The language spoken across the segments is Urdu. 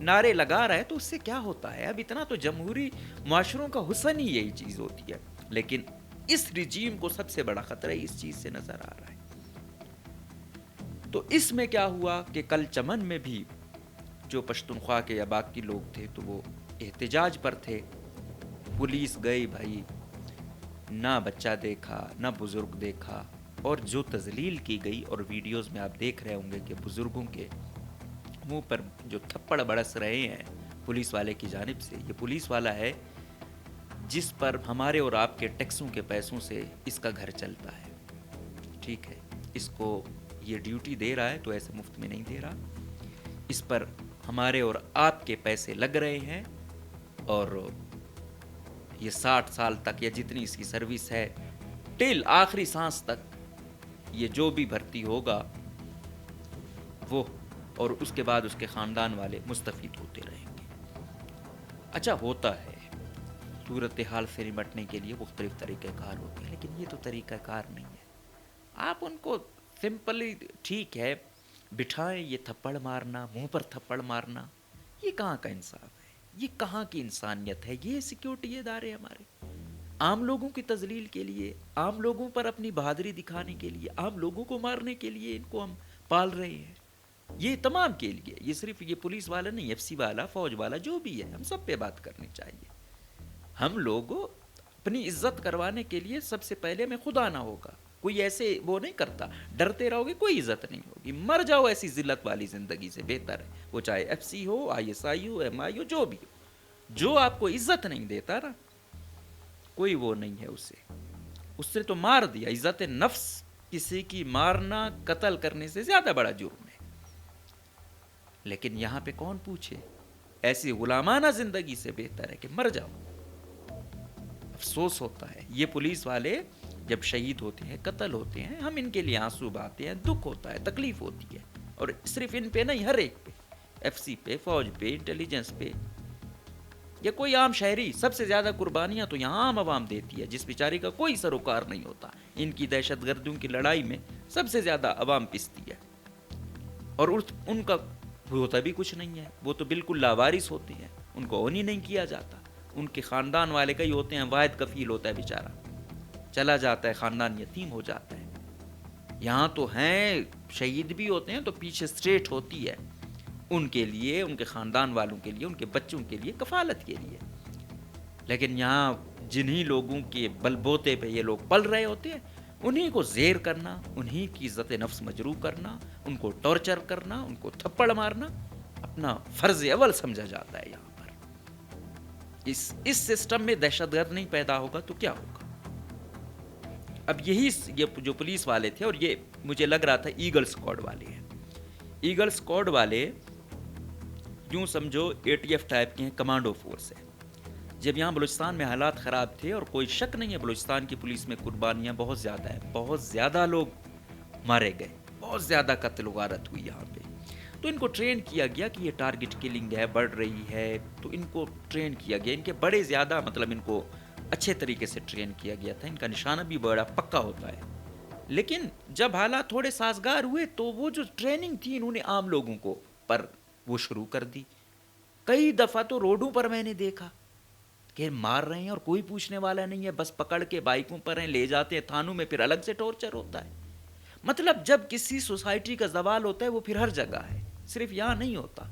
نعرے لگا رہا ہے تو اس سے کیا ہوتا ہے؟ اب اتنا تو جمہوری معاشروں کا حسن ہی یہی چیز ہوتی ہے، لیکن اس رجیم کو سب سے بڑا خطرہ اس چیز سے نظر آ رہا ہے۔ تو اس میں کیا ہوا کہ کل چمن میں بھی جو پشتونخوا کے یا باقی لوگ تھے تو وہ احتجاج پر تھے، پولیس گئی بھائی، نہ بچہ دیکھا نہ بزرگ دیکھا، اور جو تذلیل کی گئی، اور ویڈیوز میں آپ دیکھ رہے ہوں گے کہ بزرگوں کے منہ پر جو تھپڑ برس رہے ہیں پولیس والے کی جانب سے، یہ پولیس والا ہے جس پر ہمارے اور آپ کے ٹیکسوں کے پیسوں سے اس کا گھر چلتا ہے، ٹھیک ہے، اس کو یہ ڈیوٹی دے رہا ہے تو ایسے مفت میں نہیں دے رہا، اس پر ہمارے اور آپ کے پیسے لگ رہے ہیں، اور یہ 60 سال تک یا جتنی اس کی سروس ہے ٹل آخری سانس تک یہ جو بھی بھرتی ہوگا وہ، اور اس کے بعد اس کے خاندان والے مستفید ہوتے رہیں گے۔ اچھا ہوتا ہے، صورتحال سے نمٹنے کے لیے مختلف طریقہ کار ہوتے ہیں، لیکن یہ تو طریقہ کار نہیں ہے۔ آپ ان کو سمپلی ٹھیک ہے بٹھائیں، یہ تھپڑ مارنا، منہ پر تھپڑ مارنا، یہ کہاں کا انصاف ہے؟ یہ کہاں کی انسانیت ہے؟ یہ سیکیورٹی ادارے ہمارے عام لوگوں کی تذلیل کے لیے، عام لوگوں پر اپنی بہادری دکھانے کے لیے، عام لوگوں کو مارنے کے لیے ان کو ہم پال رہے ہیں۔ یہ تمام کے لیے، یہ صرف یہ پولیس والا نہیں، ایف سی والا، فوج والا، جو بھی ہے، ہم سب پہ بات کرنی چاہیے۔ ہم لوگوں اپنی عزت کروانے کے لیے سب سے پہلے میں خدا نہ ہوگا، کوئی ایسے وہ نہیں کرتا، ڈرتے رہو گے کوئی عزت نہیں ہوگی، مر جاؤ ایسی ذلت والی زندگی سے بہتر ہے، وہ چاہے ایف سی ہو، آئی ایس آئی ہو، ایم آئی ہو، جو بھی ہو، جو آپ کو عزت نہیں دیتا نا، کوئی وہ نہیں ہے اس سے تو مار دیا۔ عزت نفس کسی کی مارنا قتل کرنے سے زیادہ بڑا جرم ہے، لیکن یہاں پہ کون پوچھے؟ ایسی غلامانہ زندگی سے بہتر ہے کہ مر جاؤ۔ افسوس ہوتا ہے، یہ پولیس والے جب شہید ہوتے ہیں، قتل ہوتے ہیں، ہم ان کے لیے آنسو بہاتے ہیں، دکھ ہوتا ہے، تکلیف ہوتی ہے، اور صرف ان پہ نہیں، ہر ایک پہ، ایف سی پہ، فوج پہ، انٹیلیجنس پہ، یا کوئی عام شہری۔ سب سے زیادہ قربانیاں تو یہاں عام عوام دیتی ہے، جس بیچاری کا کوئی سروکار نہیں ہوتا۔ ان کی دہشت گردوں کی لڑائی میں سب سے زیادہ عوام پستی ہے، اور ان کا ہوتا بھی کچھ نہیں ہے، وہ تو بالکل لاوارث ہوتے ہیں، ان کو اون ہی نہیں کیا جاتا۔ ان کے خاندان والے کئی ہوتے ہیں، واحد کفیل ہوتا ہے بیچارہ، چلا جاتا ہے، خاندان یتیم ہو جاتا ہے۔ یہاں تو ہیں شہید بھی ہوتے ہیں تو پیچھے اسٹریٹ ہوتی ہے ان کے لیے، ان کے خاندان والوں کے لیے، ان کے بچوں کے لیے، کفالت کے لیے۔ لیکن یہاں جنہی لوگوں کے بل بوتے پہ یہ لوگ پل رہے ہوتے ہیں، انہی کو زیر کرنا، انہی کی عزت نفس مجروح کرنا، ان کو ٹارچر کرنا، ان کو تھپڑ مارنا اپنا فرض اول سمجھا جاتا ہے۔ یہاں پر اس سسٹم میں دہشت گرد نہیں پیدا ہوگا تو کیا ہوگا؟ اب یہی جو پولیس والے تھے، اور یہ مجھے لگ رہا تھا ایگل اسکواڈ والے ہیں، ایگل اسکواڈ والے یوں سمجھو اے ٹی ایف ٹائپ کے ہیں، کمانڈو فورس ہے۔ جب یہاں بلوچستان میں حالات خراب تھے، اور کوئی شک نہیں ہے بلوچستان کی پولیس میں قربانیاں بہت زیادہ ہیں، بہت زیادہ لوگ مارے گئے، بہت زیادہ قتل و غارت ہوئی یہاں پہ، تو ان کو ٹرین کیا گیا کہ یہ ٹارگٹ کلنگ ہے، بڑھ رہی ہے، تو ان کو ٹرین کیا گیا، ان کے بڑے زیادہ مطلب ان کو اچھے طریقے سے ٹرین کیا گیا تھا، ان کا نشانہ بھی بڑا پکا ہوتا ہے۔ لیکن جب حالات تھوڑے سازگار ہوئے تو وہ جو ٹریننگ تھی انہوں نے عام لوگوں کو پر وہ شروع کر دی۔ کئی دفعہ تو روڈوں پر میں نے دیکھا کہ مار رہے ہیں اور کوئی پوچھنے والا نہیں ہے، بس پکڑ کے بائکوں پر ہیں، لے جاتے ہیں تھانوں میں، پھر الگ سے ٹارچر ہوتا ہے۔ مطلب جب کسی سوسائٹی کا زوال ہوتا ہے وہ پھر ہر جگہ ہے، صرف یہاں نہیں ہوتا۔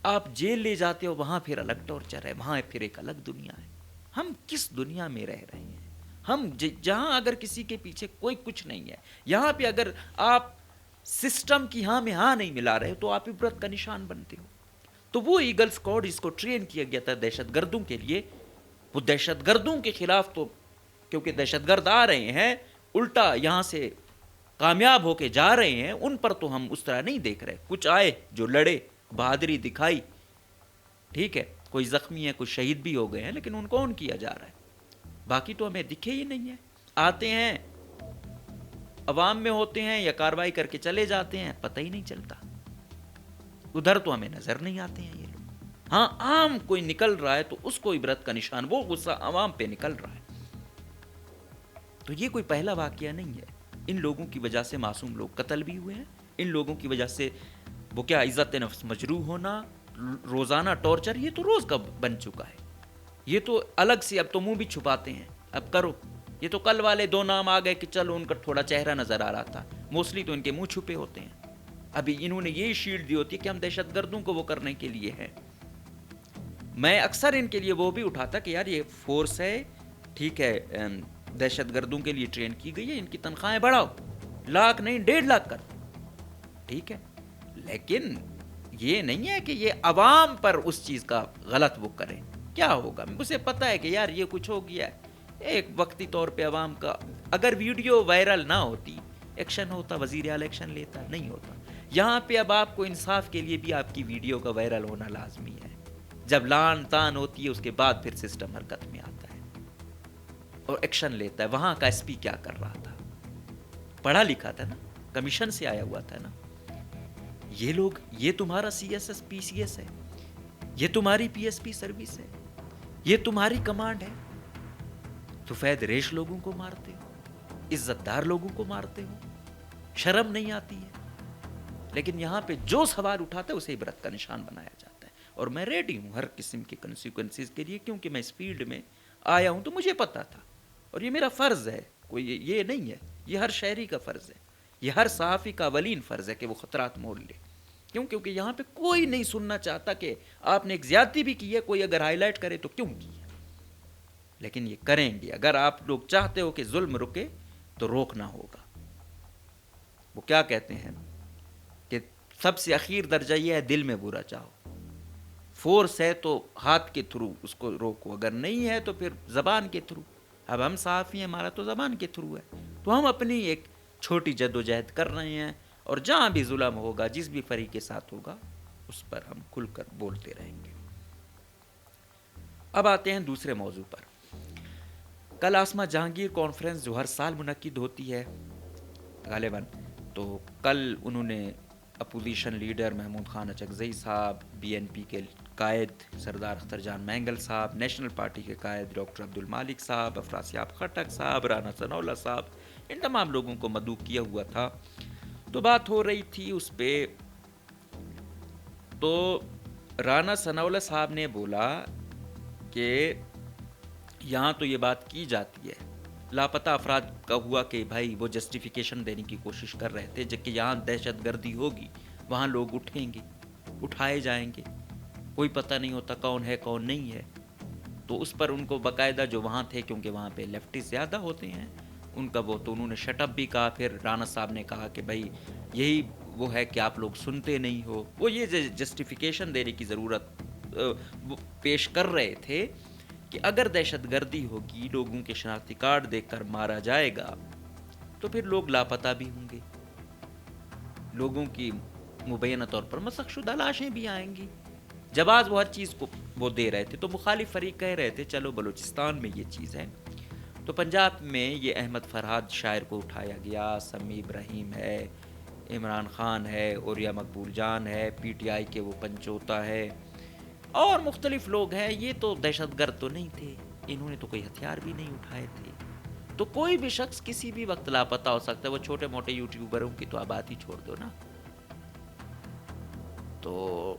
آپ جیل لے جاتے ہو، وہاں پھر الگ ٹارچر ہے، وہاں پھر ایک الگ دنیا ہے۔ ہم کس دنیا میں رہ رہے ہیں؟ ہم جہاں اگر کسی کے پیچھے کوئی کچھ نہیں ہے، یہاں پہ اگر آپ سسٹم کی ہاں میں ہاں نہیں ملا رہے تو آپ عبرت کا نشان بنتے ہو۔ تو وہ ایگل اسکواڈ اس کو ٹرین کیا گیا تھا دہشت گردوں کے لیے، وہ دہشت گردوں کے خلاف، تو کیونکہ دہشت گرد آ رہے ہیں الٹا یہاں سے کامیاب ہو کے جا رہے ہیں، ان پر تو ہم اس طرح نہیں دیکھ رہے۔ کچھ آئے جو لڑے، بہادری دکھائی، ٹھیک ہے، کوئی زخمی ہے، کچھ شہید بھی ہو گئے ہیں، لیکن ان کو کون کیا جا رہا ہے؟ باقی تو ہمیں دکھے ہی نہیں ہے۔ آتے ہیں عوام میں ہوتے ہیں یا کاروائی کر کے چلے جاتے ہیں، پتہ ہی نہیں چلتا، ادھر تو ہمیں نظر نہیں آتے ہیں یہ لوگ۔ ہاں عام کوئی نکل رہا ہے تو اس کو عبرت کا نشان، وہ غصہ عوام پہ نکل رہا ہے۔ تو یہ کوئی پہلا واقعہ نہیں ہے، ان لوگوں کی وجہ سے معصوم لوگ قتل بھی ہوئے ہیں، ان لوگوں کی وجہ سے وہ کیا عزت نفس مجروح ہونا، روزانہ ٹارچر یہ تو روز کا بن چکا ہے. یہ تو الگ سے اب تو منہ بھی چھپاتے ہیں, اب کرو. یہ تو کل والے 2 نام آ گئے کہ چلو ان کا تھوڑا چہرہ نظر آ رہا تھا, موسٹلی تو ان کے منہ چھپے ہوتے ہیں. ابھی انہوں نے یہی شیلڈ دی ہوتی ہے کہ ہم دہشت گردوں کو وہ کرنے کے لیے ہیں. میں اکثر ان کے لیے وہ بھی اٹھاتا کہ یار یہ فورس ہے, ٹھیک ہے, دہشت گردوں کے لیے ٹرین کی گئی ہے, ان کی تنخواہیں بڑھاؤ, 1 لاکھ نہیں 1.5 لاکھ کر, ٹھیک ہے. لیکن یہ نہیں ہے کہ یہ عوام پر اس چیز کا غلط وہ کریں. کیا ہوگا, مجھے پتا ہے کہ یار یہ کچھ ہو گیا ہے, ایک وقتی طور پہ عوام کا, اگر ویڈیو وائرل نہ ہوتی, ایکشن ہوتا, وزیر اعلیٰ ایکشن لیتا, نہیں ہوتا. یہاں پہ اب آپ کو انصاف کے لیے بھی آپ کی ویڈیو کا وائرل ہونا لازمی ہے. جب لان تان ہوتی ہے اس کے بعد پھر سسٹم حرکت میں آتا ہے اور ایکشن لیتا ہے. وہاں کا ایس پی کیا کر رہا تھا, پڑھا لکھا تھا نا, کمیشن سے آیا ہوا تھا نا. یہ لوگ, یہ تمہارا C S S P C S ہے, یہ تمہاری پی ایس پی سروس ہے, یہ تمہاری کمانڈ ہے. تو فید ریش لوگوں کو مارتے ہو, عزت دار لوگوں کو مارتے ہو, شرم نہیں آتی ہے. لیکن یہاں پہ جو سوال اٹھاتا ہے اسے عبرت کا نشان بنایا جاتا ہے. اور میں ریڈی ہوں ہر قسم کے کنسیکوینسز کے لیے, کیونکہ میں اس فیلڈ میں آیا ہوں تو مجھے پتا تھا, اور یہ میرا فرض ہے, کوئی یہ نہیں ہے, یہ ہر شہری کا فرض ہے, یہ ہر صحافی کا اولین فرض ہے کہ وہ خطرات مول لے. کیوں؟ کیونکہ یہاں پہ کوئی نہیں سننا چاہتا کہ آپ نے ایک زیادتی بھی کی ہے, کوئی اگر ہائی لائٹ کرے تو کیوں کی ہے. لیکن یہ کریں گے. اگر آپ لوگ چاہتے ہو کہ ظلم رکے تو روکنا ہوگا. وہ کیا کہتے ہیں کہ سب سے اخیر درجہ یہ ہے دل میں برا چاہو. فورس ہے تو ہاتھ کے تھرو اس کو روکو, اگر نہیں ہے تو پھر زبان کے تھرو. اب ہم صحافی ہیں, ہمارا تو زبان کے تھرو ہے, تو ہم اپنی ایک چھوٹی جد و جہد کر رہے ہیں, اور جہاں بھی ظلم ہوگا, جس بھی فریق کے ساتھ ہوگا, اس پر ہم کھل کر بولتے رہیں گے. اب آتے ہیں دوسرے موضوع پر. کل آسما جہانگیر کانفرنس جو ہر سال منعقد ہوتی ہے غالباً, تو کل انہوں نے اپوزیشن لیڈر محمود خان اچکزئی صاحب, بی این پی کے قائد سردار اختر جان مینگل صاحب, نیشنل پارٹی کے قائد ڈاکٹر عبد المالک صاحب, افراسیاب خٹک صاحب, رانا ثناءاللہ صاحب, ان تمام لوگوں کو مدعو کیا ہوا تھا. تو بات ہو رہی تھی اس پہ, تو رانا ثناءاللہ صاحب نے بولا کہ یہاں تو یہ بات کی جاتی ہے, لاپتہ افراد کا ہوا کہ بھائی وہ جسٹیفیکیشن دینے کی کوشش کر رہے تھے, جبکہ یہاں دہشت گردی ہوگی, وہاں لوگ اٹھیں گے, اٹھائے جائیں گے, کوئی پتہ نہیں ہوتا کون ہے کون نہیں ہے. تو اس پر ان کو باقاعدہ جو وہاں تھے, کیونکہ وہاں پہ لیفٹسٹ زیادہ ہوتے ہیں, ان کا وہ, تو انہوں نے شٹ اپ بھی کہا. پھر رانا صاحب نے کہا کہ بھائی یہی وہ ہے کہ آپ لوگ سنتے نہیں ہو. وہ یہ جسٹیفیکیشن دینے کی ضرورت پیش کر رہے تھے کہ اگر دہشت گردی ہوگی, لوگوں کے شناختی کارڈ دیکھ کر مارا جائے گا, تو پھر لوگ لاپتہ بھی ہوں گے, لوگوں کی مبینہ طور پر مسخ شدہ لاشیں بھی آئیں گی. جواز وہ ہر چیز کو وہ دے رہے تھے. تو مخالف فریق کہہ رہے تھے چلو بلوچستان میں یہ چیز ہے, تو پنجاب میں یہ احمد فرحاد شاعر کو اٹھایا گیا, سمیع ابراہیم ہے, عمران خان ہے, اوریا مقبول جان ہے, پی ٹی آئی کے وہ پنچوتا ہے, اور مختلف لوگ ہیں. یہ تو دہشت گرد تو نہیں تھے, انہوں نے تو کوئی ہتھیار بھی نہیں اٹھائے تھے. تو کوئی بھی شخص کسی بھی وقت لاپتہ ہو سکتا ہے. وہ چھوٹے موٹے یوٹیوبروں کی تو بات ہی چھوڑ دو نا. تو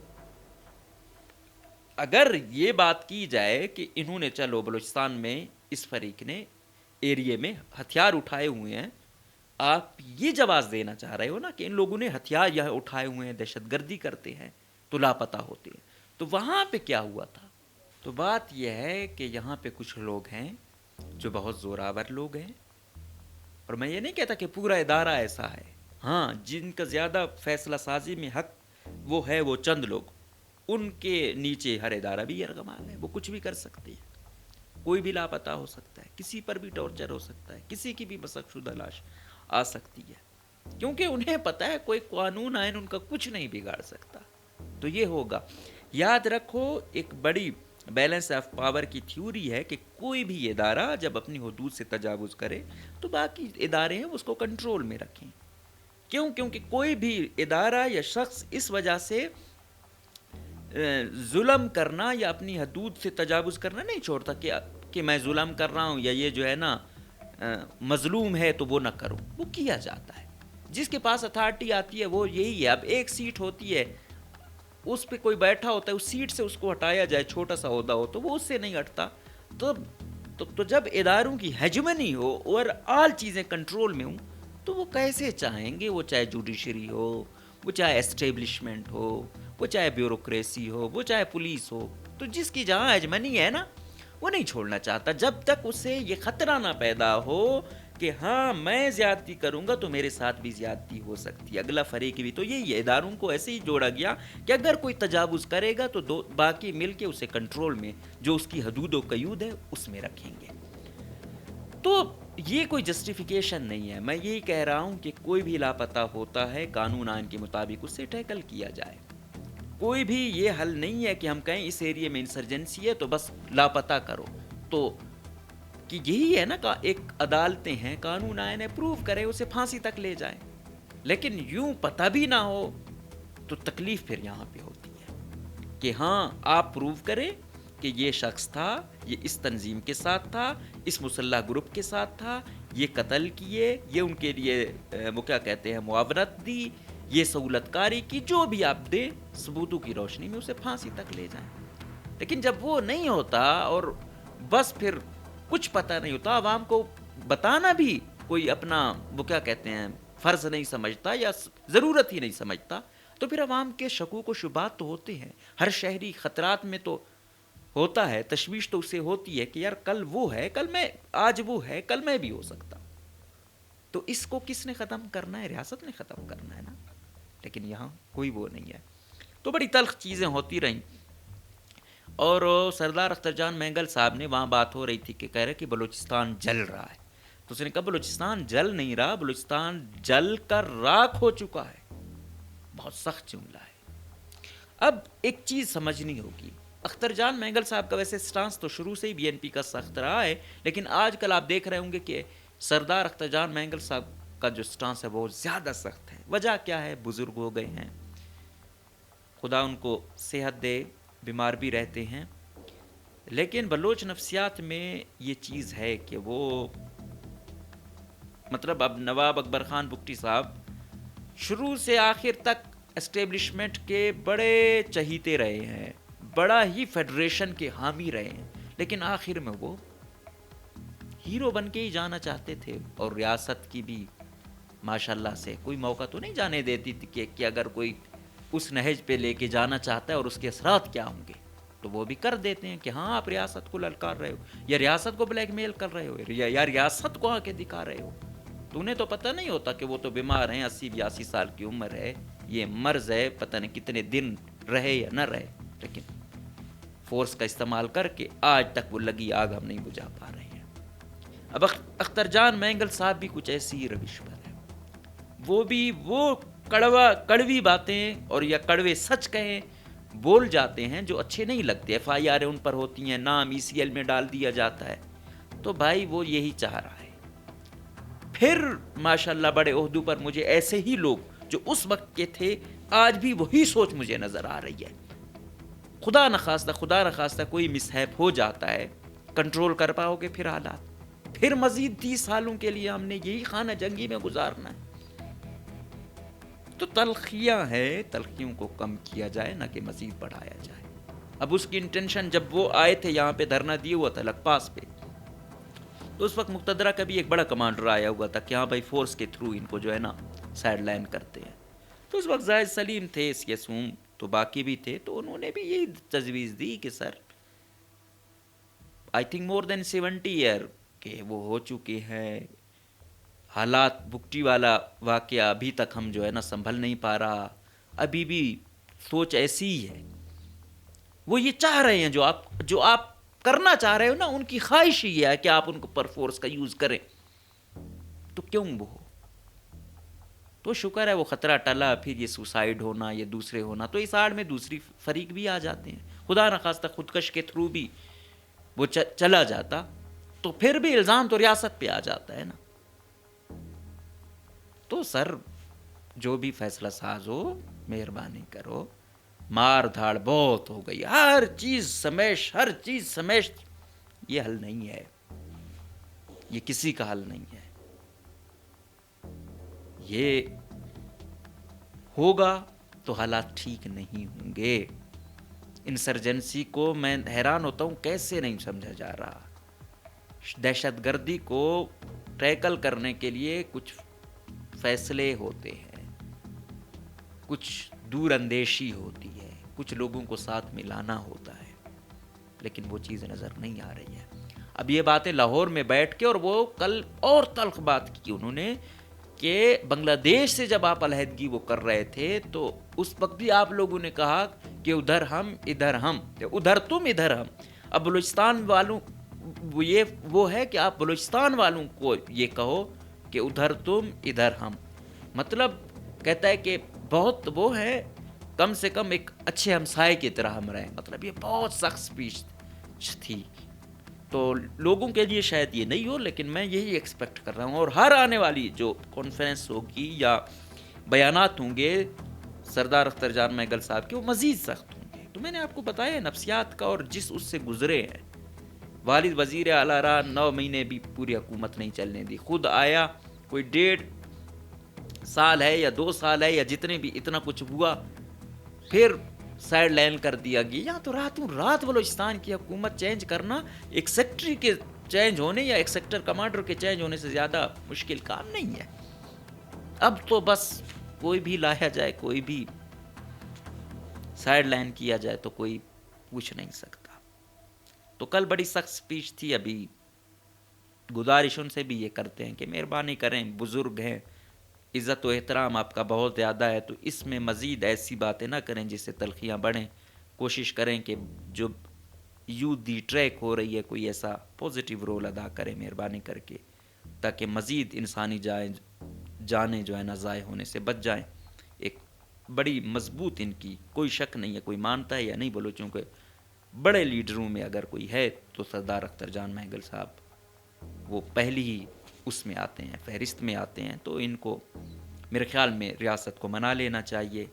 اگر یہ بات کی جائے کہ انہوں نے, چلو بلوچستان میں اس فریق نے ایریے میں ہتھیار اٹھائے ہوئے ہیں, آپ یہ جواز دینا چاہ رہے ہو نا کہ ان لوگوں نے ہتھیار یہاں اٹھائے ہوئے ہیں, دہشت گردی کرتے ہیں, تو لاپتہ ہوتے ہیں. تو وہاں پہ کیا ہوا تھا؟ تو بات یہ ہے کہ یہاں پہ کچھ لوگ ہیں جو بہت زوراور لوگ ہیں, اور میں یہ نہیں کہتا کہ پورا ادارہ ایسا ہے. ہاں, جن کا زیادہ فیصلہ سازی میں حق وہ ہے, وہ چند لوگ, ان کے نیچے ہر ادارہ بھی یرغمال ہے. وہ کچھ بھی کر سکتے ہیں, کوئی بھی لاپتہ ہو سکتا ہے, کسی پر بھی ٹارچر ہو سکتا ہے, کسی کی بھی مسخ شدہ لاش آ سکتی ہے, کیونکہ انہیں پتہ ہے کوئی قانون آئین ان کا کچھ نہیں بگاڑ سکتا. تو یہ ہوگا. یاد رکھو, ایک بڑی بیلنس آف پاور کی تھیوری ہے کہ کوئی بھی ادارہ جب اپنی حدود سے تجاوز کرے تو باقی ادارے ہیں اس کو کنٹرول میں رکھیں. کیوں؟ کیونکہ کوئی بھی ادارہ یا شخص اس وجہ سے ظلم کرنا یا اپنی حدود سے تجاوز کرنا نہیں چھوڑتا کہ میں ظلم کر رہا ہوں, یا یہ جو ہے نا مظلوم ہے تو وہ نہ کروں. وہ کیا جاتا ہے. جس کے پاس اتھارٹی آتی ہے وہ یہی ہے. اب ایک سیٹ ہوتی ہے, اس پہ کوئی بیٹھا ہوتا ہے, اس سیٹ سے اس کو ہٹایا جائے, چھوٹا سا عہدہ ہو تو وہ اس سے نہیں ہٹتا. تو جب اداروں کی ہیجمنی ہو اور آل چیزیں کنٹرول میں ہوں تو وہ کیسے چاہیں گے, وہ چاہے جوڈیشری ہو, وہ چاہے اسٹیبلشمنٹ ہو, وہ چاہے بیوروکریسی ہو, وہ چاہے پولیس ہو, تو جس کی جہاں ہیجمنی ہے نا وہ نہیں چھوڑنا چاہتا جب تک اسے یہ خطرہ نہ پیدا ہو کہ ہاں میں زیادتی کروں گا تو میرے ساتھ بھی زیادتی ہو سکتی ہے, اگلا فریق بھی. تو یہی ہے, اداروں کو ایسے ہی جوڑا گیا کہ اگر کوئی تجاوز کرے گا تو باقی مل کے اسے کنٹرول میں, جو اس کی حدود و قیود ہے اس میں رکھیں گے. تو یہ کوئی جسٹیفیکیشن نہیں ہے. میں یہی کہہ رہا ہوں کہ کوئی بھی لاپتہ ہوتا ہے قانون آئین کے مطابق اس سے ٹیکل کیا جائے. کوئی بھی یہ حل نہیں ہے کہ ہم کہیں اس ایریے میں انسرجنسی ہے تو بس لاپتہ کرو. تو کہ یہی ہے نا, ایک عدالتیں ہیں, قانون آئین ہے, پروف کرے اسے پھانسی تک لے جائیں. لیکن یوں پتہ بھی نہ ہو تو تکلیف پھر یہاں پہ ہوتی ہے کہ ہاں آپ پروف کریں کہ یہ شخص تھا, یہ اس تنظیم کے ساتھ تھا, اس مسلح گروپ کے ساتھ تھا, یہ قتل کیے, یہ ان کے لیے وہ کیا کہتے ہیں معاونت دی, یہ سہولت کاری کی, جو بھی آپ دیں ثبوتوں کی روشنی میں اسے پھانسی تک لے جائیں. لیکن جب وہ نہیں ہوتا اور بس پھر کچھ پتہ نہیں ہوتا, عوام کو بتانا بھی کوئی اپنا وہ کیا کہتے ہیں فرض نہیں سمجھتا یا ضرورت ہی نہیں سمجھتا, تو پھر عوام کے شکوک و شبہات تو ہوتے ہیں. ہر شہری خطرات میں تو ہوتا ہے, تشویش تو اسے ہوتی ہے کہ یار کل وہ ہے, کل میں, آج وہ ہے, کل میں بھی ہو سکتا. تو اس کو کس نے ختم کرنا ہے؟ ریاست نے ختم کرنا ہے نا. لیکن یہاں کوئی وہ نہیں ہے. تو بڑی تلخ چیزیں ہوتی رہیں. اور سردار اختر جان مینگل صاحب نے وہاں بات ہو رہی تھی کہ کہہ رہے کہ بلوچستان جل رہا ہے. تو اس نے کہا بلوچستان جل نہیں رہا, بلوچستان جل کر راکھ ہو چکا ہے. بہت سخت جملہ ہے. اب ایک چیز سمجھنی ہوگی, اختر جان مینگل صاحب کا ویسے سٹانس تو شروع سے ہی بی این پی کا سخت رہا ہے, لیکن آج کل آپ دیکھ رہے ہوں گے کہ سردار اختر جان مینگل صاحب کا جو سٹانس ہے بہت زیادہ سخت ہے. وجہ کیا ہے؟ بزرگ ہو گئے ہیں, خدا ان کو صحت دے, بیمار بھی رہتے ہیں. لیکن بلوچ نفسیات میں یہ چیز ہے کہ وہ مطلب اب نواب اکبر خان بگٹی صاحب شروع سے آخر تک اسٹیبلشمنٹ کے بڑے چہیتے رہے ہیں, بڑا ہی فیڈریشن کے حامی رہے ہیں, لیکن آخر میں وہ ہیرو بن کے ہی جانا چاہتے تھے. اور ریاست کی بھی ماشاءاللہ سے کوئی موقع تو نہیں جانے دیتی تھی کہ اگر کوئی اس نہج پہ لے کے جانا چاہتا ہے اور اس کے اثرات کیا ہوں گے تو وہ بھی کر دیتے ہیں کہ ہاں آپ ریاست کو للکار رہے ہو, یا ریاست کو بلیک میل کر رہے ہو, یا ریاست کو آ کے دکھا رہے ہو. تو انہیں تو پتہ نہیں ہوتا کہ وہ تو بیمار ہیں, 80-82 سال کی عمر ہے, یہ مرض ہے, پتہ نہیں کتنے دن رہے یا نہ رہے, لیکن فورس کا استعمال کر کے آج تک وہ لگی آگ ہم نہیں بجھا پا رہے ہیں. اب اختر جان مینگل صاحب بھی کچھ ایسی ہی روش پر ہے. وہ بھی وہ کڑوی باتیں اور یا کڑوے سچ کہیں بول جاتے ہیں جو اچھے نہیں لگتے. ایف آئی آر ان پر ہوتی ہیں, نام ای سی ایل میں ڈال دیا جاتا ہے. تو بھائی وہ یہی چاہ رہا ہے. پھر ماشاءاللہ بڑے عہدوں پر مجھے ایسے ہی لوگ جو اس وقت کے تھے آج بھی وہی سوچ مجھے نظر آ رہی ہے. خدا نخواستہ کوئی مسہیپ ہو جاتا ہے, کنٹرول کر پاؤ گے پھر حالات, پھر مزید 30 سالوں کے لیے ہم نے یہی خانہ جنگی میں گزارنا ہے. تو تلخیاں ہیں, تلخیوں کو کم کیا جائے نہ کہ مزید بڑھایا جائے. اب اس کی انٹینشن جب وہ آئے تھے یہاں پہ دھرنا دیے ہوا تھا لک پاس پہ, تو اس وقت مقتدرہ کا بھی ایک بڑا کمانڈر آیا ہوا تھا کہ ہاں بھائی فورس کے تھرو ان کو جو ہے نا سائڈ لائن کرتے ہیں. تو اس وقت زاہد سلیم تھے, یسوم تو باقی بھی تھے, تو انہوں نے بھی یہی تجویز دی کہ سر I think more then 70 year کہ وہ ہو چکے ہیں, حالات بگٹی والا واقعہ ابھی تک ہم جو ہے نا سنبھل نہیں پا رہا, ابھی بھی سوچ ایسی ہی ہے. وہ یہ چاہ رہے ہیں جو آپ کرنا چاہ رہے ہو نا, ان کی خواہش ہی ہے کہ آپ ان کو پر فورس کا یوز کریں, تو کیوں وہ ہو. تو شکر ہے وہ خطرہ ٹلا, پھر یہ سوسائڈ ہونا, یہ دوسرے ہونا, تو اس آڑ میں دوسری فریق بھی آ جاتے ہیں. خدا نخواستہ خودکش کے تھرو بھی وہ چلا جاتا تو پھر بھی الزام تو ریاست پہ آ جاتا ہے نا. تو سر جو بھی فیصلہ ساز ہو مہربانی کرو, مار دھاڑ بہت ہو گئی, ہر چیز سمیش, یہ حل نہیں ہے, یہ کسی کا حل نہیں ہے. یہ ہوگا تو حالات ٹھیک نہیں ہوں گے. انسرجنسی کو میں حیران ہوتا ہوں کیسے نہیں سمجھا جا رہا. دہشت گردی کو ٹیکل کرنے کے لیے کچھ فیصلے ہوتے ہیں, کچھ دور اندیشی ہوتی ہے, کچھ لوگوں کو ساتھ ملانا ہوتا ہے, لیکن وہ چیز نظر نہیں آ رہی ہے. اب یہ باتیں لاہور میں بیٹھ کے, اور وہ کل اور تلخ بات کی انہوں نے کہ بنگلہ دیش سے جب آپ علیحدگی وہ کر رہے تھے تو اس وقت بھی آپ لوگوں نے کہا کہ ادھر ہم ادھر ہم, ادھر تم ادھر ہم. اب بلوچستان والوں وہ ہے کہ آپ بلوچستان والوں کو یہ کہو کہ ادھر تم ادھر ہم, مطلب کہتا ہے کہ بہت وہ ہے, کم سے کم ایک اچھے ہمسائے کی طرح ہم رہیں. مطلب یہ بہت سخت اسپیچ تھی. تو لوگوں کے لیے شاید یہ نہیں ہو, لیکن میں یہی ایکسپیکٹ کر رہا ہوں. اور ہر آنے والی جو کانفرنس ہوگی یا بیانات ہوں گے سردار اختر جان مہگل صاحب کے, وہ مزید سخت ہوں گے. تو میں نے آپ کو بتایا نفسیات کا, اور جس اس سے گزرے ہیں. والد وزیر اعلیٰ رہا, 9 مہینے بھی پوری حکومت نہیں چلنے دی. خود آیا, کوئی 1.5 سال ہے یا 2 سال ہے یا جتنے بھی, اتنا کچھ ہوا, پھر سائڈ لائن کر دیا گیا. یا تو راتوں رات بلوچستان کی حکومت چینج کرنا ایک سیکٹری کے چینج ہونے یا ایک سیکٹر کمانڈر کے چینج ہونے سے زیادہ مشکل کام نہیں ہے. اب تو بس کوئی بھی لایا جائے, کوئی بھی سائڈ لائن کیا جائے تو کوئی پوچھ نہیں سکتا. تو کل بڑی سخت سپیچ تھی. ابھی گزارش ان سے بھی یہ کرتے ہیں کہ مہربانی کریں, بزرگ ہیں, عزت و احترام آپ کا بہت زیادہ ہے, تو اس میں مزید ایسی باتیں نہ کریں جس سے تلخیاں بڑھیں. کوشش کریں کہ جو یوتھ دی ٹریک ہو رہی ہے کوئی ایسا پازیٹیو رول ادا کریں مہربانی کر کے, تاکہ مزید انسانی جانیں جو ہے نا ضائع ہونے سے بچ جائیں. ایک بڑی مضبوط ان کی کوئی شک نہیں ہے, کوئی مانتا ہے یا نہیں بلوچوں کے بڑے لیڈروں میں اگر کوئی ہے تو سردار اختر جان مہگل صاحب, وہ پہلی ہی اس میں آتے ہیں, فہرست میں آتے ہیں. تو ان کو میرے خیال میں ریاست کو منا لینا چاہیے.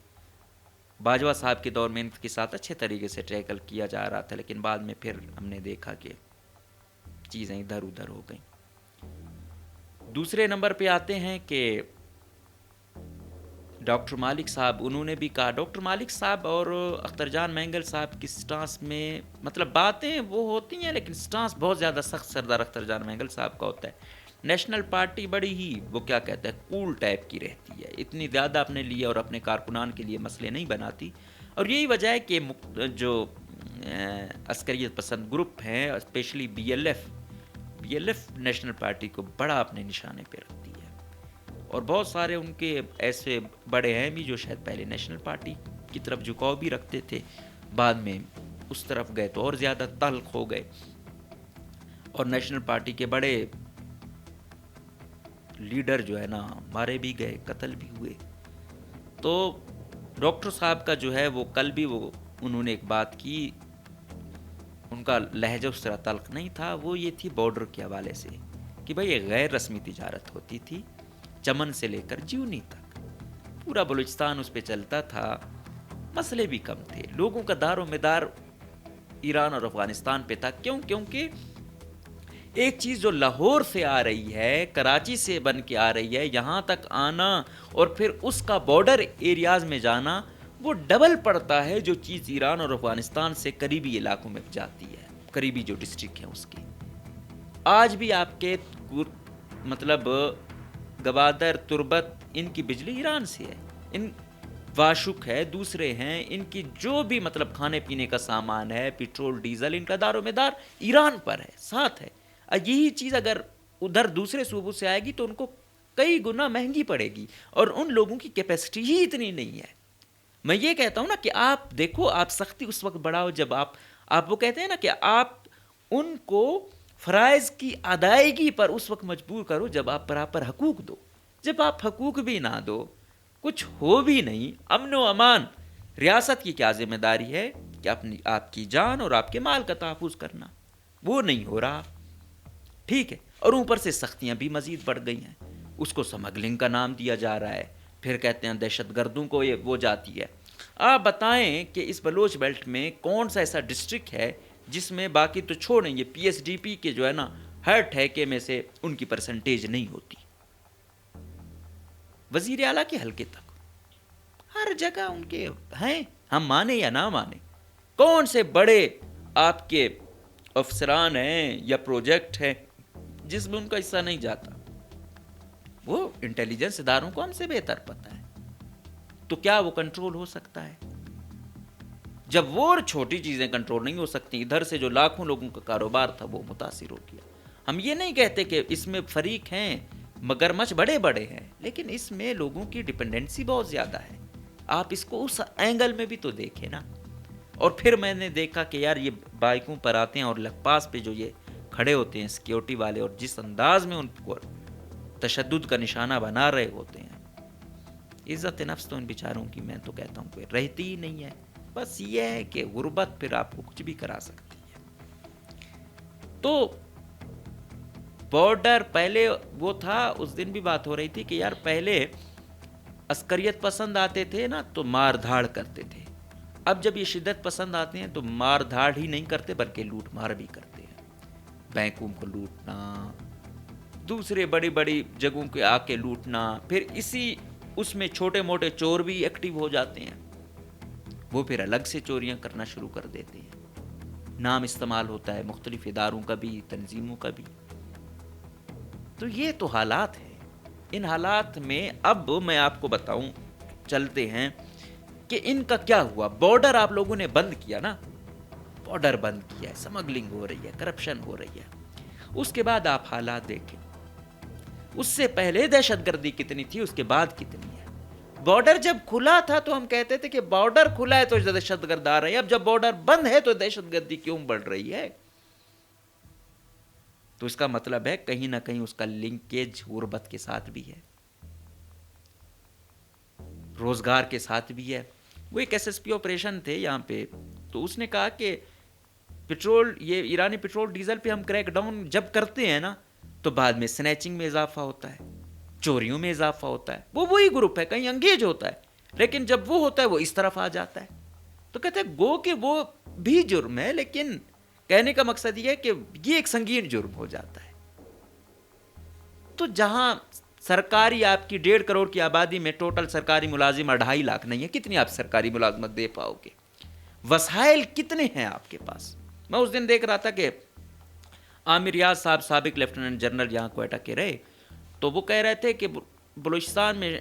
باجوہ صاحب کے دور میں ان کے ساتھ اچھے طریقے سے ٹیکل کیا جا رہا تھا, لیکن بعد میں پھر ہم نے دیکھا کہ چیزیں ادھر ادھر ہو گئیں. دوسرے نمبر پہ آتے ہیں کہ ڈاکٹر مالک صاحب. انہوں نے بھی کہا, ڈاکٹر مالک صاحب اور اختر جان مہنگل صاحب کی سٹانس میں مطلب باتیں وہ ہوتی ہیں, لیکن سٹانس بہت زیادہ سخت سردار اختر جان مہنگل صاحب کا ہوتا ہے. نیشنل پارٹی بڑی ہی وہ کیا کہتے ہیں کول ٹائپ کی رہتی ہے, اتنی زیادہ اپنے لیے اور اپنے کارکنان کے لیے مسئلے نہیں بناتی. اور یہی وجہ ہے کہ جو عسکریت پسند گروپ ہیں, especially B L F national party کو بڑا اپنے نشانے پہ رکھتی ہے. اور بہت سارے ان کے ایسے بڑے ہیں بھی جو شاید پہلے نیشنل پارٹی کی طرف جھکاؤ بھی رکھتے تھے, بعد میں اس طرف گئے تو اور زیادہ تلخ ہو گئے. اور نیشنل پارٹی کے بڑے لیڈر جو ہے نا مارے بھی گئے, قتل بھی ہوئے. تو ڈاکٹر صاحب کا جو ہے وہ کل بھی وہ انہوں نے ایک بات کی, ان کا لہجہ اس طرح تلخ نہیں تھا. وہ یہ تھی بارڈر کے حوالے سے کہ بھئی یہ غیر رسمی تجارت ہوتی تھی, چمن سے لے کر جیونی تک پورا بلوچستان اس پہ چلتا تھا, مسئلے بھی کم تھے, لوگوں کا دار و مدار ایران اور افغانستان پہ تھا. کیونکہ ایک چیز جو لاہور سے آ رہی ہے, کراچی سے بن کے آ رہی ہے, یہاں تک آنا اور پھر اس کا بارڈر ایریاز میں جانا, وہ ڈبل پڑتا ہے جو چیز ایران اور افغانستان سے قریبی علاقوں میں جاتی ہے, قریبی جو ڈسٹرکٹ ہیں اس کی. آج بھی آپ کے مطلب گوادر, تربت, ان کی بجلی ایران سے ہے, ان واشک ہے, دوسرے ہیں, ان کی جو بھی مطلب کھانے پینے کا سامان ہے, پیٹرول, ڈیزل, ان کا دار و مدار ایران پر ہے, ساتھ ہے. یہی چیز اگر ادھر دوسرے صوبوں سے آئے گی تو ان کو کئی گنا مہنگی پڑے گی, اور ان لوگوں کی کیپیسٹی ہی اتنی نہیں ہے. میں یہ کہتا ہوں نا کہ آپ دیکھو, آپ سختی اس وقت بڑھاؤ جب آپ وہ کہتے ہیں نا کہ آپ ان کو فرائض کی ادائیگی پر اس وقت مجبور کرو جب آپ پراپر حقوق دو. جب آپ حقوق بھی نہ دو, کچھ ہو بھی نہیں, امن و امان, ریاست کی کیا ذمہ داری ہے کہ آپ کی جان اور آپ کے مال کا تحفظ کرنا, وہ نہیں ہو رہا. ٹھیک ہے, اور اوپر سے سختیاں بھی مزید بڑھ گئی ہیں. اس کو سمگلنگ کا نام دیا جا رہا ہے, پھر کہتے ہیں دہشت گردوں کو یہ وہ جاتی ہے. آپ بتائیں کہ اس بلوچ بیلٹ میں کون سا ایسا ڈسٹرکٹ ہے جس میں, باقی تو چھوڑیں, یہ پی ایس ڈی پی کے جو ہے نا ہر ٹھیکے میں سے ان کی پرسنٹیج نہیں ہوتی, وزیر اعلیٰ کے حلقے تک ہر جگہ ان کے ہیں، ہم مانے یا نہ مانے. کون سے بڑے آپ کے افسران ہیں یا پروجیکٹ ہیں جس میں ان کا حصہ نہیں جاتا؟ وہ انٹیلیجنس اداروں کو ہم سے بہتر پتہ ہے. تو کیا وہ کنٹرول ہو سکتا ہے؟ جب وہ چھوٹی چیزیں کنٹرول نہیں ہو سکتی، ادھر سے جو لاکھوں لوگوں کا کاروبار تھا وہ متاثر ہو گیا. ہم یہ نہیں کہتے کہ اس میں فریق ہیں، مگرمچھ بڑے بڑے ہیں، لیکن اس میں لوگوں کی ڈپینڈنسی بہت زیادہ ہے. آپ اس کو اس اینگل میں بھی تو دیکھیں نا. اور پھر میں نے دیکھا کہ یار یہ بائکوں پر آتے ہیں اور پاس پہ جو یہ کھڑے ہوتے ہیں سیکیورٹی والے، اور جس انداز میں ان کو تشدد کا نشانہ بنا رہے ہوتے ہیں، عزت نفس تو ان بیچاروں کی میں تو کہتا ہوں کہ رہتی ہی نہیں ہے. بس یہ ہے کہ غربت پھر آپ کو کچھ بھی کرا سکتی ہے. تو بارڈر پہلے وہ تھا، اس دن بھی بات ہو رہی تھی کہ یار پہلے عسکریت پسند آتے تھے نا تو مار دھاڑ کرتے تھے. اب جب یہ شدت پسند آتے ہیں تو مار دھاڑ ہی نہیں کرتے بلکہ لوٹ مار بھی کرتے ہیں. بینکوں کو لوٹنا، دوسرے بڑی بڑی جگہوں کے آ کے لوٹنا، پھر اسی اس میں چھوٹے موٹے چور بھی ایکٹیو ہو جاتے ہیں. وہ پھر الگ سے چوریاں کرنا شروع کر دیتے ہیں. نام استعمال ہوتا ہے مختلف اداروں کا بھی، تنظیموں کا بھی. تو یہ تو حالات ہیں. ان حالات میں اب میں آپ کو بتاؤں، چلتے ہیں کہ ان کا کیا ہوا. بارڈر آپ لوگوں نے بند کیا نا، بارڈر بند کیا ہے، سمگلنگ ہو رہی ہے، کرپشن ہو رہی ہے. اس کے بعد آپ حالات دیکھیں، اس سے پہلے دہشت گردی کتنی تھی، اس کے بعد کتنی ہے. بارڈر جب کھلا تھا تو ہم کہتے تھے کہ بارڈر کھلا ہے تو دہشت گرد آ رہے ہیں. اب جب بارڈر بند ہے تو دہشت گردی کیوں بڑھ رہی ہے؟ تو اس کا مطلب ہے کہیں نہ کہیں اس کا لنکیج غربت کے ساتھ بھی ہے، روزگار کے ساتھ بھی ہے. وہ ایک ایس ایس پی آپریشن تھے یہاں پہ، تو اس نے کہا کہ پیٹرول، یہ ایرانی پیٹرول ڈیزل پہ ہم کریک ڈاؤن جب کرتے ہیں نا تو بعد میں سنیچنگ میں اضافہ ہوتا ہے، چوریوں میں اضافہ ہوتا ہے. وہ وہی گروپ ہے، کہیں انگیج ہوتا ہے، لیکن جب وہ ہوتا ہے وہ اس طرف آ جاتا ہے. تو کہتے ہیں گو کہ وہ بھی جرم ہے، لیکن کہنے کا مقصد یہ ہے کہ یہ ایک سنگین جرم ہو جاتا ہے. تو جہاں سرکاری آپ کی 1.5 کروڑ کی آبادی میں ٹوٹل سرکاری ملازم 2.5 لاکھ نہیں ہے، کتنی آپ سرکاری ملازمت دے پاؤ گے؟ وسائل کتنے ہیں آپ کے پاس؟ میں اس دن دیکھ رہا تھا کہ عامر ریاض صاحب سابق لیفٹیننٹ جنرل یہاں کوئٹہ کے رہے، تو وہ کہہ رہے تھے کہ بلوچستان میں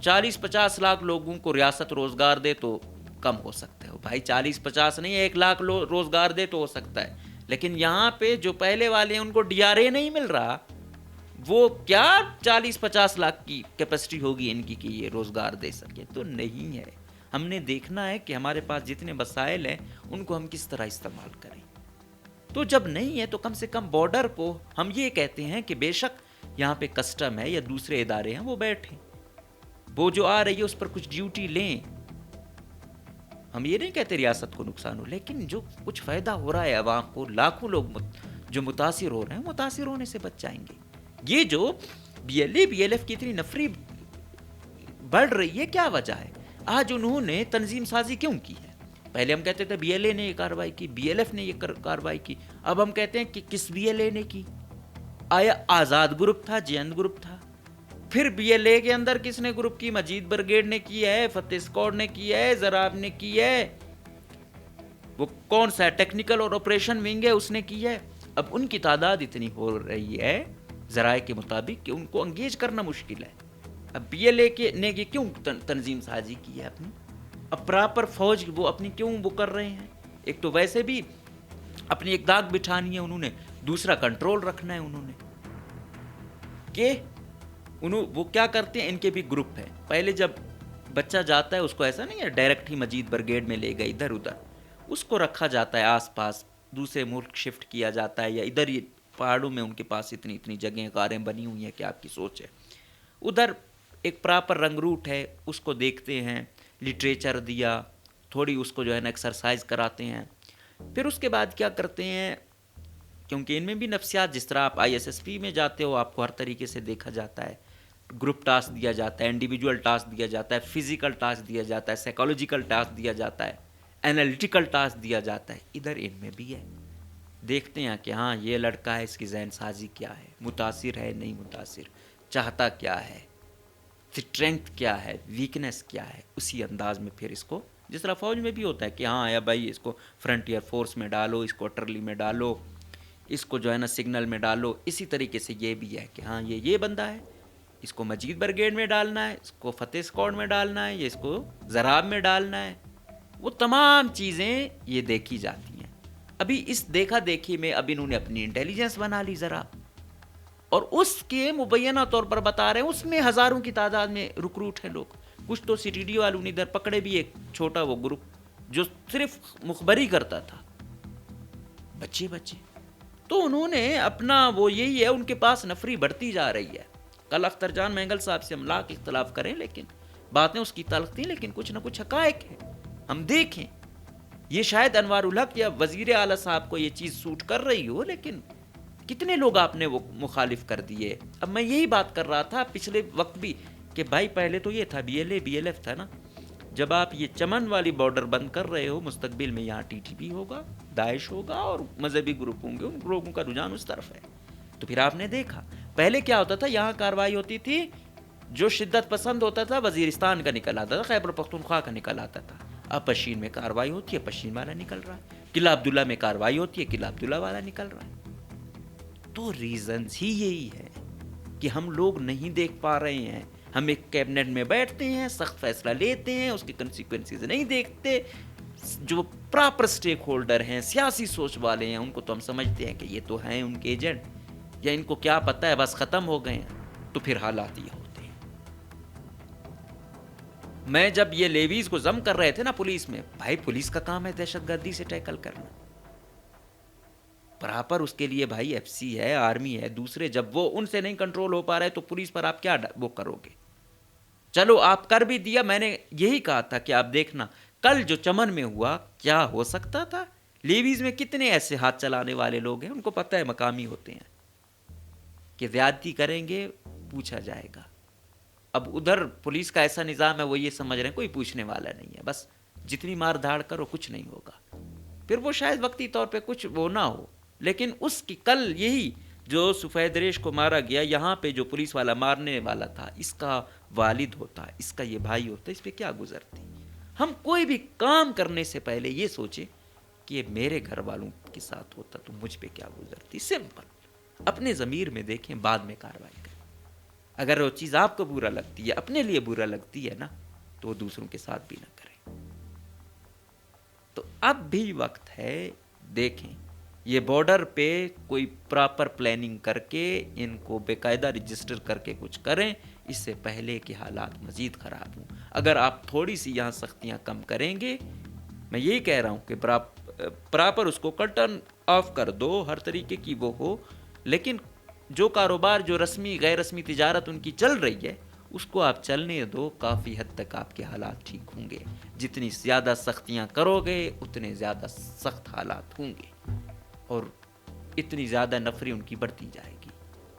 40-50 لاکھ لوگوں کو ریاست روزگار دے تو کم ہو سکتا ہے. بھائی 40-50 نہیں، 1 لاکھ روزگار دے تو ہو سکتا ہے، لیکن یہاں پہ جو پہلے والے ہیں ان کو ڈی آر اے نہیں مل رہا. وہ کیا 40-50 لاکھ کی کیپیسٹی ہوگی ان کی کہ یہ روزگار دے سکے؟ تو نہیں ہے. ہم نے دیکھنا ہے کہ ہمارے پاس جتنے وسائل ہیں ان کو ہم کس طرح استعمال کریں. تو جب نہیں ہے تو کم سے کم بارڈر کو ہم یہ کہتے ہیں کہ بے شک یہاں پہ کسٹم ہے یا دوسرے ادارے ہیں، وہ بیٹھیں، وہ جو آ رہی ہے اس پر کچھ ڈیوٹی لیں. ہم یہ نہیں کہتے ریاست کو نقصان ہو، لیکن جو کچھ فائدہ ہو رہا ہے عوام کو، لاکھوں لوگ جو متاثر ہو رہے ہیں، متاثر ہونے سے بچ جائیں گے. یہ جو B L A B L F کی اتنی نفری بڑھ رہی ہے، کیا وجہ ہے؟ آج انہوں نے تنظیم سازی کیوں کی ہے؟ پہلے ہم کہتے تھے بی ایل اے نے یہ کارروائی کی، بی ایل ایف نے یہ کارروائی کی. اب ہم کہتے ہیں کہ کس بی ایل اے نے کی؟ آیا آزاد گروپ تھا، جے این گروپ تھا؟ پھر بی ایل اے کے اندر کس نے گروپ کی؟ مجید برگیڈ نے کی ہے، فتح اسکواڈ نے کی ہے، زراب نے کی ہے، وہ کون سا ٹیکنیکل اور آپریشن ونگ ہے اس نے کی ہے. اب ان کی تعداد اتنی ہو رہی ہے ذرائع کے مطابق کہ ان کو انگیج کرنا مشکل ہے. اب بی ایل اے نے کیوں تنظیم سازی کی ہے اپنی؟ اب پراپر فوج وہ اپنی کیوں وہ کر رہے ہیں؟ ایک تو ویسے بھی اپنی ایک داغ بٹھانی ہے انہوں نے، دوسرا کنٹرول رکھنا ہے انہوں نے. کہ وہ کیا کرتے ہیں، ان کے بھی گروپ ہے. پہلے جب بچہ جاتا ہے اس کو ایسا نہیں ہے ڈائریکٹ ہی مجید برگیڈ میں لے گئے ادھر ادھر، اس کو رکھا جاتا ہے آس پاس، دوسرے ملک شفٹ کیا جاتا ہے، یا ادھر ہی پہاڑوں میں ان کے پاس اتنی جگہیں غاریں بنی ہوئی ہیں کہ آپ کی سوچ ہے. ادھر ایک پراپر رنگ روٹ ہے، اس کو دیکھتے ہیں، لٹریچر دیا، تھوڑی اس کو جو ہے نا ایکسرسائز کراتے ہیں. پھر اس کے بعد کیا کرتے ہیں، کیونکہ ان میں بھی نفسیات، جس طرح آپ آئی ایس ایس پی میں جاتے ہو آپ کو ہر طریقے سے دیکھا جاتا ہے، گروپ ٹاسک دیا جاتا ہے، انڈیویجول ٹاسک دیا جاتا ہے، فزیکل ٹاسک دیا جاتا ہے، سائیکالوجیکل ٹاسک دیا جاتا ہے، انالیٹیکل ٹاسک دیا جاتا ہے. ادھر ان میں بھی ہے. دیکھتے ہیں کہ ہاں یہ لڑکا ہے، اس کی ذہن سازی کیا ہے، متاثر ہے نہیں متاثر، چاہتا کیا ہے. اسٹرینتھ کیا ہے، ویکنیس کیا ہے، اسی انداز میں پھر اس کو، جس طرح فوج میں بھی ہوتا ہے کہ ہاں یا بھائی اس کو فرنٹیئر فورس میں ڈالو، اس کو اٹرلی میں ڈالو، اس کو جو ہے نا سگنل میں ڈالو، اسی طریقے سے یہ بھی ہے کہ ہاں یہ بندہ ہے، اس کو مجید برگیڈ میں ڈالنا ہے، اس کو فتح اسکواڈ میں ڈالنا ہے، یا اس کو زراب میں ڈالنا ہے. وہ تمام چیزیں یہ دیکھی جاتی ہیں. ابھی اس دیکھا دیکھی میں اب انہوں نے اپنی انٹیلیجنس بنا لی ذرا، اور اس کے مبینہ طور پر بتا رہے ہیں اس میں ہزاروں کی تعداد میں ریکروٹ ہیں لوگ. کچھ تو سی ٹی ڈی والوں نے ادھر پکڑے بھی ایک چھوٹا وہ گروپ جو صرف مخبری کرتا تھا، بچے. تو انہوں نے اپنا وہ یہی ہے، ان کے پاس نفری بڑھتی جا رہی ہے. کل اختر جان مینگل صاحب سے ہم لاکھ اختلاف کریں، لیکن باتیں اس کی تلخ تھیں، لیکن کچھ نہ کچھ حقائق ہیں. ہم دیکھیں، یہ شاید انوار الحق یا وزیر اعلیٰ صاحب کو یہ چیز سوٹ کر رہی ہو، لیکن کتنے لوگ آپ نے وہ مخالف کر دیے. اب میں یہی بات کر رہا تھا پچھلے وقت بھی کہ بھائی پہلے تو یہ تھا B L A B L F تھا نا. جب آپ یہ چمن والی بارڈر بند کر رہے ہو، مستقبل میں یہاں ٹی ٹی پی ہوگا، داعش ہوگا اور مذہبی گروپ ہوں گے، ان لوگوں کا رجحان اس طرف ہے. تو پھر آپ نے دیکھا پہلے کیا ہوتا تھا، یہاں کارروائی ہوتی تھی، جو شدت پسند ہوتا تھا وزیرستان کا نکل آتا تھا، خیبر پختونخوا کا نکل آتا تھا. اب پشین میں کارروائی ہوتی ہے، پشین والا نکل رہا ہے. قلعہ عبداللہ میں کارروائی ہوتی ہے، قلعہ عبداللہ والا نکل رہا ہے. تو ریزنز ہی یہی ہے کہ ہم لوگ نہیں دیکھ پا رہے ہیں. ہم ایک کیبنٹ میں بیٹھتے ہیں، سخت فیصلہ لیتے ہیں، اس کے کنسیکوینسز نہیں دیکھتے. جو پراپر سٹیک ہولڈر ہیں، سیاسی سوچ والے ہیں، ان کو تو ہم سمجھتے ہیں کہ یہ تو ہیں ان کے ایجنٹ، یا ان کو کیا پتہ ہے، بس ختم ہو گئے ہیں. تو پھر حالات یہ ہوتے ہیں. میں جب یہ لیویز کو ضم کر رہے تھے نا پولیس میں، بھائی پولیس کا کام ہے دہشت گردی سے ٹیکل کرنا، پراپر اس کے لیے بھائی ایف سی ہے، آرمی ہے. دوسرے جب وہ ان سے نہیں کنٹرول ہو پا رہے تو پولیس پر آپ کیا وہ کرو گے؟ چلو آپ کر بھی دیا. میں نے یہی کہا تھا کہ آپ دیکھنا کل جو چمن میں ہوا کیا ہو سکتا تھا. لیویز میں کتنے ایسے ہاتھ چلانے والے لوگ ہیں، ان کو پتہ ہے مقامی ہوتے ہیں کہ زیادتی کریں گے پوچھا جائے گا. اب ادھر پولیس کا ایسا نظام ہے، وہ یہ سمجھ رہے ہیں کوئی پوچھنے والا نہیں ہے، بس جتنی مار دھاڑ کرو کچھ نہیں ہوگا. پھر وہ شاید وقتی طور پہ کچھ وہ نہ ہو، لیکن اس کی کل یہی جو سفید ریش کو مارا گیا، یہاں پہ جو پولیس والا مارنے والا تھا، اس کا والد ہوتا، اس کا یہ بھائی ہوتا، اس پہ کیا گزرتی. ہم کوئی بھی کام کرنے سے پہلے یہ سوچیں کہ یہ میرے گھر والوں کے ساتھ ہوتا تو مجھ پہ کیا گزرتی. سمپل اپنے ضمیر میں دیکھیں، بعد میں کارروائی کریں. اگر وہ چیز آپ کو برا لگتی ہے، اپنے لیے برا لگتی ہے نا، تو وہ دوسروں کے ساتھ بھی نہ کریں. تو اب بھی وقت ہے، دیکھیں یہ بارڈر پہ کوئی پراپر پلاننگ کر کے ان کو باقاعدہ رجسٹر کر کے کچھ کریں، اس سے پہلے کہ حالات مزید خراب ہوں. اگر آپ تھوڑی سی یہاں سختیاں کم کریں گے، میں یہی کہہ رہا ہوں کہ پراپر اس کو کٹن آف کر دو، ہر طریقے کی وہ ہو، لیکن جو کاروبار، جو رسمی غیر رسمی تجارت ان کی چل رہی ہے، اس کو آپ چلنے دو. کافی حد تک آپ کے حالات ٹھیک ہوں گے. جتنی زیادہ سختیاں کرو گے اتنے زیادہ سخت حالات ہوں گے، اور اتنی زیادہ نفری ان کی بڑھتی جائے گی.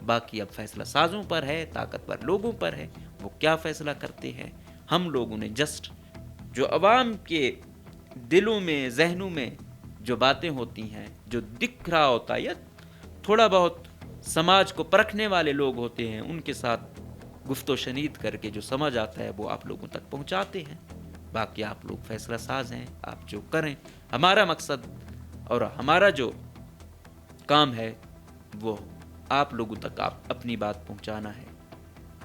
باقی اب فیصلہ سازوں پر ہے، طاقتور لوگوں پر ہے، وہ کیا فیصلہ کرتے ہیں. ہم لوگوں نے جسٹ جو عوام کے دلوں میں، ذہنوں میں جو باتیں ہوتی ہیں، جو دکھ رہا ہوتا ہے، یا تھوڑا بہت سماج کو پرکھنے والے لوگ ہوتے ہیں، ان کے ساتھ گفت و شنید کر کے جو سمجھ آتا ہے وہ آپ لوگوں تک پہنچاتے ہیں. باقی آپ لوگ فیصلہ ساز ہیں، آپ جو کریں. ہمارا مقصد اور ہمارا جو کام ہے وہ آپ لوگوں تک آپ اپنی بات پہنچانا ہے.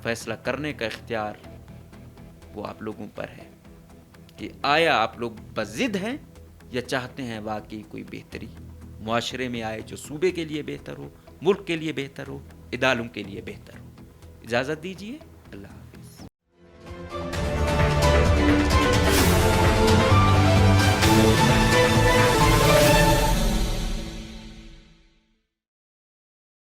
فیصلہ کرنے کا اختیار وہ آپ لوگوں پر ہے کہ آیا آپ لوگ بضد ہیں یا چاہتے ہیں واقعی کوئی بہتری معاشرے میں آئے جو صوبے کے لیے بہتر ہو، ملک کے لیے بہتر ہو، اداروں کے لیے بہتر ہو. اجازت دیجیے. اللہ